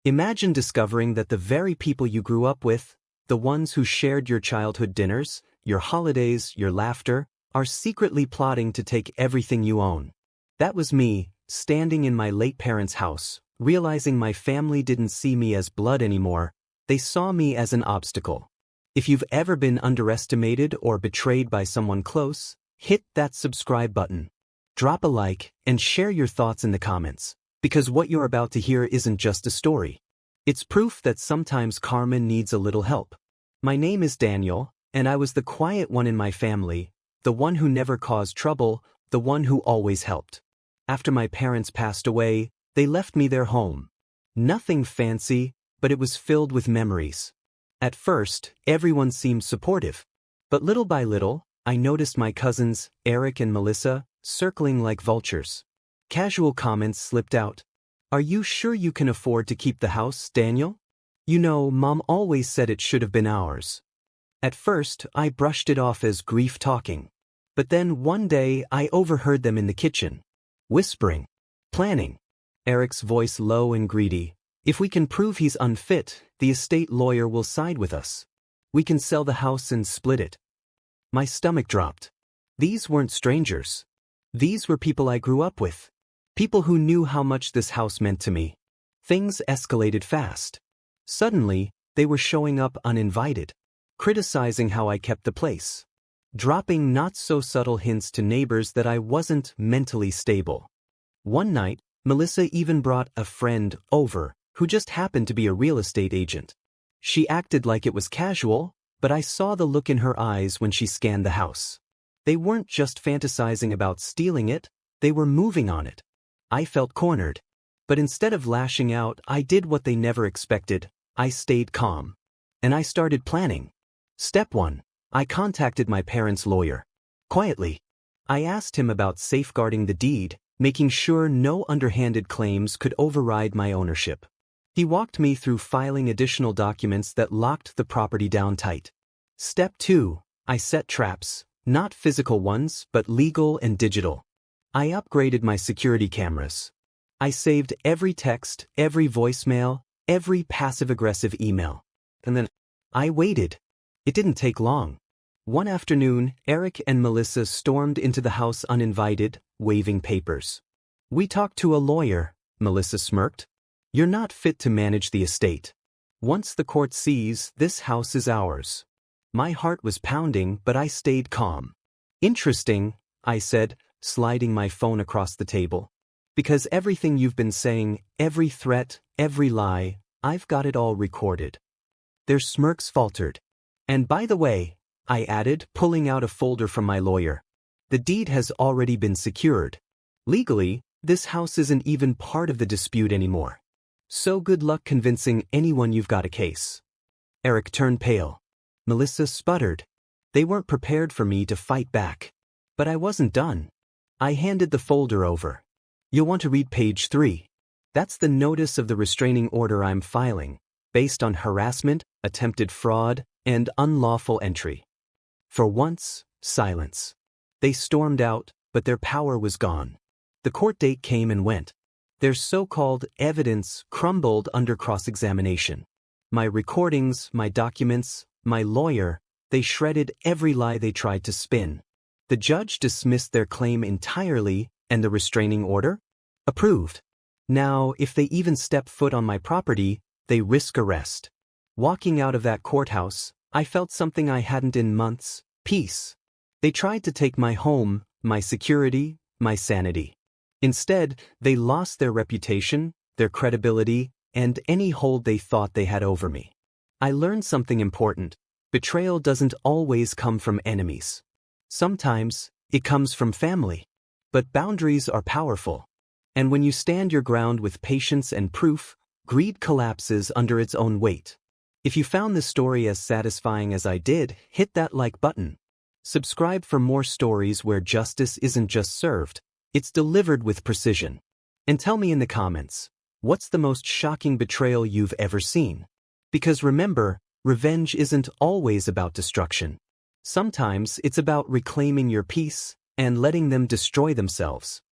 Imagine discovering that the very people you grew up with, the ones who shared your childhood dinners, your holidays, your laughter, are secretly plotting to take everything you own. That was me, standing in my late parents' house, realizing my family didn't see me as blood anymore, they saw me as an obstacle. If you've ever been underestimated or betrayed by someone close, hit that subscribe button. Drop a like and share your thoughts in the comments, because what you're about to hear isn't just a story. It's proof that sometimes karma needs a little help. My name is Daniel, and I was the quiet one in my family, the one who never caused trouble, the one who always helped. After my parents passed away, they left me their home. Nothing fancy, but it was filled with memories. At first, everyone seemed supportive. But little by little, I noticed my cousins, Eric and Melissa, circling like vultures. Casual comments slipped out. "Are you sure you can afford to keep the house, Daniel? You know, Mom always said it should have been ours." At first, I brushed it off as grief talking. But then one day, I overheard them in the kitchen. Whispering. Planning. Eric's voice low and greedy. "If we can prove he's unfit, the estate lawyer will side with us. We can sell the house and split it." My stomach dropped. These weren't strangers. These were people I grew up with. People who knew how much this house meant to me. Things escalated fast. Suddenly, they were showing up uninvited, criticizing how I kept the place, dropping not-so-subtle hints to neighbors that I wasn't mentally stable. One night, Melissa even brought a friend over, who just happened to be a real estate agent. She acted like it was casual, but I saw the look in her eyes when she scanned the house. They weren't just fantasizing about stealing it, they were moving on it. I felt cornered. But instead of lashing out, I did what they never expected. I stayed calm. And I started planning. Step 1. I contacted my parents' lawyer. Quietly. I asked him about safeguarding the deed, making sure no underhanded claims could override my ownership. He walked me through filing additional documents that locked the property down tight. Step 2. I set traps, not physical ones, but legal and digital. I upgraded my security cameras. I saved every text, every voicemail, every passive-aggressive email. And then I waited. It didn't take long. One afternoon, Eric and Melissa stormed into the house uninvited, waving papers. "We talked to a lawyer," Melissa smirked. "You're not fit to manage the estate. Once the court sees, this house is ours." My heart was pounding, but I stayed calm. "Interesting," I said, sliding my phone across the table. "Because everything you've been saying, every threat, every lie, I've got it all recorded." Their smirks faltered. "And by the way," I added, pulling out a folder from my lawyer, "the deed has already been secured. Legally, this house isn't even part of the dispute anymore. So good luck convincing anyone you've got a case." Eric turned pale. Melissa sputtered. They weren't prepared for me to fight back. But I wasn't done. I handed the folder over. "You'll want to read page 3. That's the notice of the restraining order I'm filing, based on harassment, attempted fraud, and unlawful entry." For once, silence. They stormed out, but their power was gone. The court date came and went. Their so-called evidence crumbled under cross-examination. My recordings, my documents, my lawyer, they shredded every lie they tried to spin. The judge dismissed their claim entirely, and the restraining order? Approved. Now, if they even step foot on my property, they risk arrest. Walking out of that courthouse, I felt something I hadn't in months: peace. They tried to take my home, my security, my sanity. Instead, they lost their reputation, their credibility, and any hold they thought they had over me. I learned something important. Betrayal doesn't always come from enemies. Sometimes, it comes from family. But boundaries are powerful. And when you stand your ground with patience and proof, greed collapses under its own weight. If you found this story as satisfying as I did, hit that like button. Subscribe for more stories where justice isn't just served, it's delivered with precision. And tell me in the comments, what's the most shocking betrayal you've ever seen? Because remember, revenge isn't always about destruction. Sometimes it's about reclaiming your peace and letting them destroy themselves.